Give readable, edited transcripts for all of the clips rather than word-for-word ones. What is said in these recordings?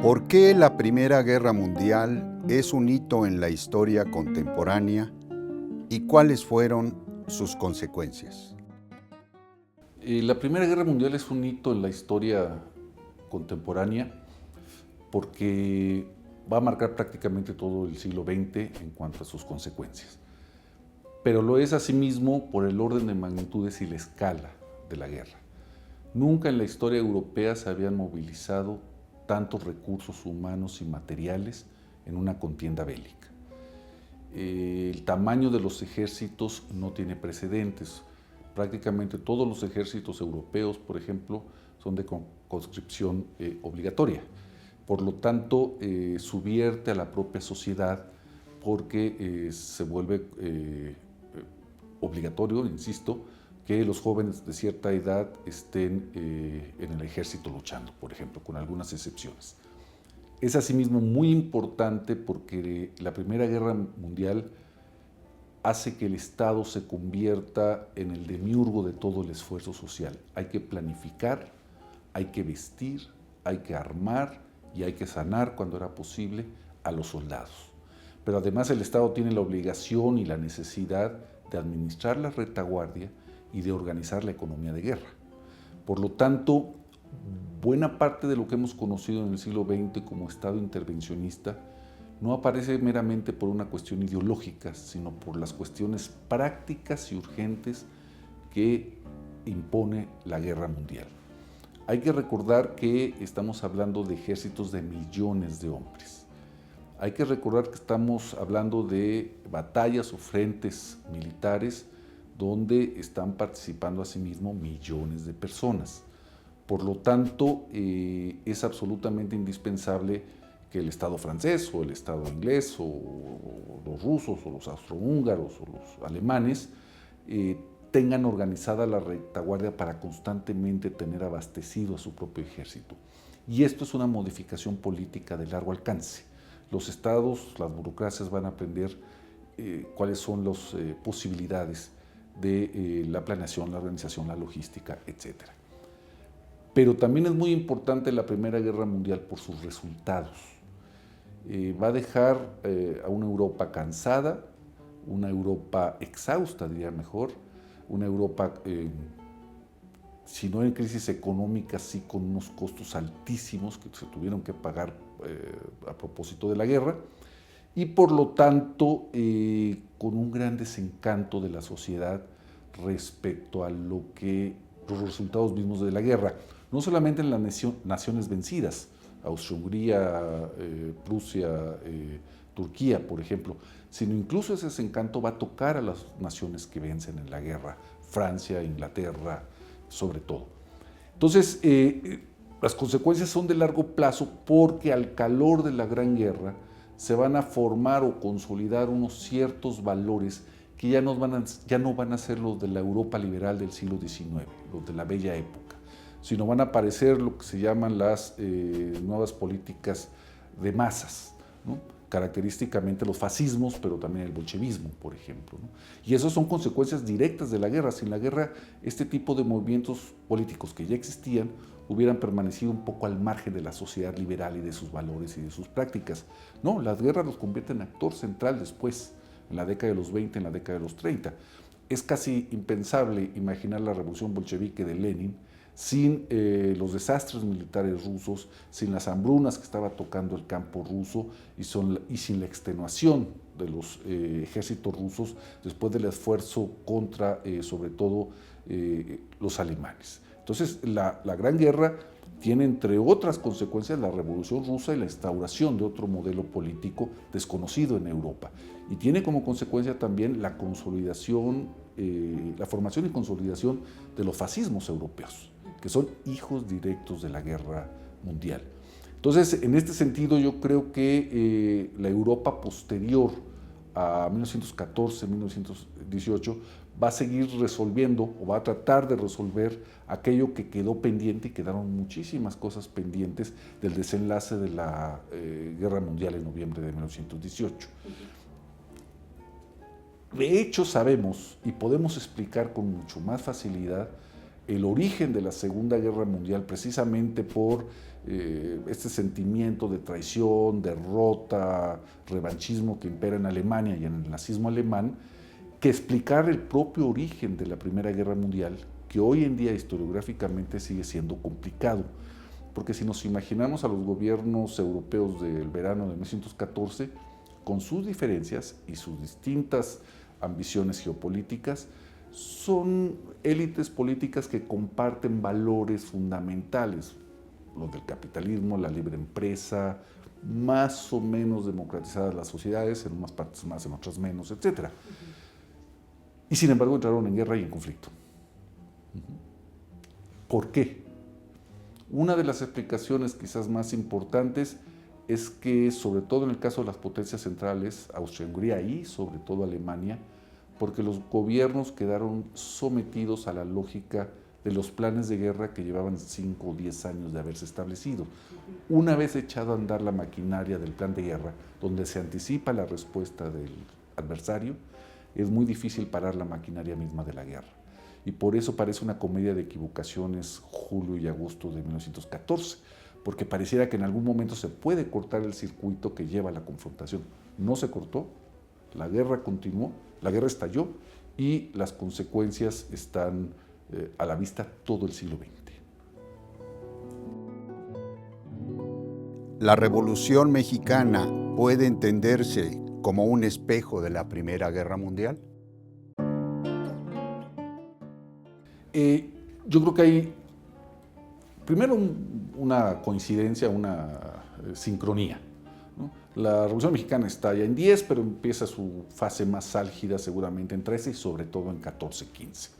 ¿Por qué la Primera Guerra Mundial es un hito en la historia contemporánea y cuáles fueron sus consecuencias? La Primera Guerra Mundial es un hito en la historia contemporánea porque va a marcar prácticamente todo el siglo XX en cuanto a sus consecuencias. Pero lo es asimismo por el orden de magnitudes y la escala de la guerra. Nunca en la historia europea se habían movilizado tantos recursos humanos y materiales en una contienda bélica. El tamaño de los ejércitos no tiene precedentes. Prácticamente todos los ejércitos europeos, por ejemplo, son de conscripción obligatoria. Por lo tanto, subvierte a la propia sociedad porque se vuelve obligatorio, insisto, que los jóvenes de cierta edad estén en el ejército luchando, por ejemplo, con algunas excepciones. Es asimismo muy importante porque la Primera Guerra Mundial hace que el Estado se convierta en el demiurgo de todo el esfuerzo social. Hay que planificar, hay que vestir, hay que armar y hay que sanar, cuando era posible, a los soldados. Pero además el Estado tiene la obligación y la necesidad de administrar la retaguardia y de organizar la economía de guerra. Por lo tanto, buena parte de lo que hemos conocido en el siglo XX como Estado intervencionista no aparece meramente por una cuestión ideológica, sino por las cuestiones prácticas y urgentes que impone la guerra mundial. Hay que recordar que estamos hablando de ejércitos de millones de hombres. Hay que recordar que estamos hablando de batallas o frentes militares donde están participando asimismo millones de personas. Por lo tanto, es absolutamente indispensable que el Estado francés o el Estado inglés o los rusos o los austrohúngaros o los alemanes tengan organizada la retaguardia para constantemente tener abastecido a su propio ejército. Y esto es una modificación política de largo alcance. Los estados, las burocracias van a aprender cuáles son las posibilidades de la planeación, la organización, la logística, etc. Pero también es muy importante la Primera Guerra Mundial por sus resultados. Va a dejar a una Europa cansada, una Europa exhausta, diría mejor, una Europa, si no en crisis económica, sí con unos costos altísimos que se tuvieron que pagar a propósito de la guerra, y por lo tanto con un gran desencanto de la sociedad respecto a los resultados mismos de la guerra, no solamente en las naciones vencidas, Austria-Hungría, Prusia, Turquía, por ejemplo, sino incluso ese desencanto va a tocar a las naciones que vencen en la guerra, Francia, Inglaterra, sobre todo. Entonces, las consecuencias son de largo plazo porque al calor de la Gran Guerra se van a formar o consolidar unos ciertos valores que ya no van a ser los de la Europa liberal del siglo XIX, los de la Bella Época, sino van a aparecer lo que se llaman las nuevas políticas de masas, ¿no? Característicamente los fascismos, pero también el bolchevismo, por ejemplo, ¿no? Y esas son consecuencias directas de la guerra. Sin la guerra, este tipo de movimientos políticos que ya existían hubieran permanecido un poco al margen de la sociedad liberal y de sus valores y de sus prácticas. No, las guerras los convierten en actor central después, en la década de los 20, en la década de los 30. Es casi impensable imaginar la revolución bolchevique de Lenin sin los desastres militares rusos, sin las hambrunas que estaba tocando el campo ruso y sin la extenuación de los ejércitos rusos después del esfuerzo contra, sobre todo, los alemanes. Entonces, la Gran Guerra tiene, entre otras consecuencias, la Revolución Rusa y la instauración de otro modelo político desconocido en Europa. Y tiene como consecuencia también la consolidación, la formación y consolidación de los fascismos europeos, que son hijos directos de la guerra mundial. Entonces, en este sentido, yo creo que la Europa posterior a 1914, 1918, va a seguir resolviendo o va a tratar de resolver aquello que quedó pendiente, y quedaron muchísimas cosas pendientes del desenlace de la Guerra Mundial en noviembre de 1918. De hecho, sabemos y podemos explicar con mucho más facilidad el origen de la Segunda Guerra Mundial, precisamente por este sentimiento de traición, derrota, revanchismo que impera en Alemania y en el nazismo alemán, que explicar el propio origen de la Primera Guerra Mundial, que hoy en día historiográficamente sigue siendo complicado. Porque si nos imaginamos a los gobiernos europeos del verano de 1914, con sus diferencias y sus distintas ambiciones geopolíticas, son élites políticas que comparten valores fundamentales, los del capitalismo, la libre empresa, más o menos democratizadas las sociedades, en unas partes más, en otras menos, etc. Y sin embargo entraron en guerra y en conflicto. ¿Por qué? Una de las explicaciones quizás más importantes es que, sobre todo en el caso de las potencias centrales, Austria-Hungría y sobre todo Alemania, porque los gobiernos quedaron sometidos a la lógica de los planes de guerra que llevaban 5 o 10 años de haberse establecido. Una vez echado a andar la maquinaria del plan de guerra, donde se anticipa la respuesta del adversario, es muy difícil parar la maquinaria misma de la guerra. Y por eso parece una comedia de equivocaciones julio y agosto de 1914, porque pareciera que en algún momento se puede cortar el circuito que lleva a la confrontación. No se cortó, la guerra continuó, la guerra estalló y las consecuencias están a la vista todo el siglo XX. ¿La Revolución Mexicana puede entenderse como un espejo de la Primera Guerra Mundial? Yo creo que hay, primero, una coincidencia, una sincronía, ¿no? La Revolución Mexicana está ya en 10, pero empieza su fase más álgida seguramente en 13 y sobre todo en 14-15.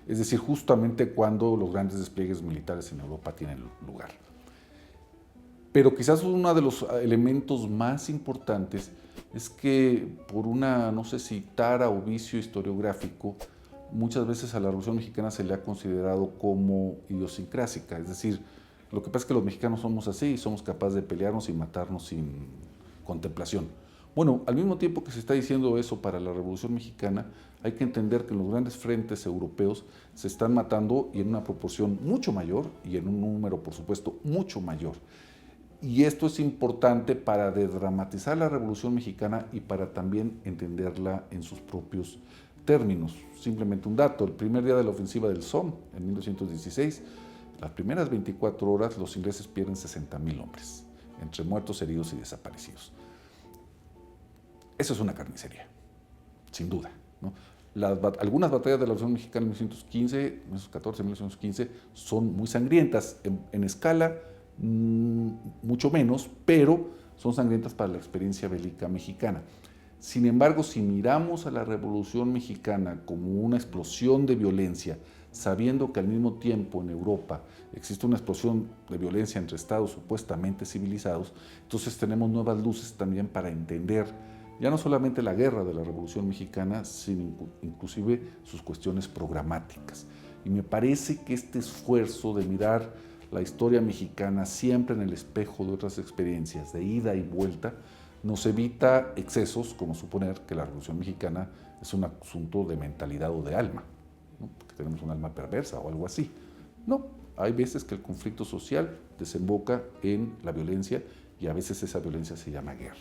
Es decir, justamente cuando los grandes despliegues militares en Europa tienen lugar. Pero quizás uno de los elementos más importantes es que por una, no sé si tara o vicio historiográfico, muchas veces a la Revolución Mexicana se le ha considerado como idiosincrásica, es decir, lo que pasa es que los mexicanos somos así y somos capaces de pelearnos y matarnos sin contemplación. Bueno, al mismo tiempo que se está diciendo eso para la Revolución Mexicana, hay que entender que en los grandes frentes europeos se están matando y en una proporción mucho mayor y en un número, por supuesto, mucho mayor. Y esto es importante para desdramatizar la Revolución Mexicana y para también entenderla en sus propios términos. Simplemente un dato, el primer día de la ofensiva del Somme, en 1916, las primeras 24 horas los ingleses pierden 60,000 hombres, entre muertos, heridos y desaparecidos. Eso es una carnicería, sin duda, ¿no? Algunas batallas de la Revolución Mexicana en 1915, 1914, 1915 son muy sangrientas, en escala mucho menos, pero son sangrientas para la experiencia bélica mexicana. Sin embargo, si miramos a la Revolución Mexicana como una explosión de violencia, sabiendo que al mismo tiempo en Europa existe una explosión de violencia entre estados supuestamente civilizados, entonces tenemos nuevas luces también para entender ya no solamente la guerra de la Revolución Mexicana, sino inclusive sus cuestiones programáticas. Y me parece que este esfuerzo de mirar la historia mexicana siempre en el espejo de otras experiencias, de ida y vuelta, nos evita excesos, como suponer que la Revolución Mexicana es un asunto de mentalidad o de alma, ¿no? Que tenemos un alma perversa o algo así. No, hay veces que el conflicto social desemboca en la violencia y a veces esa violencia se llama guerra.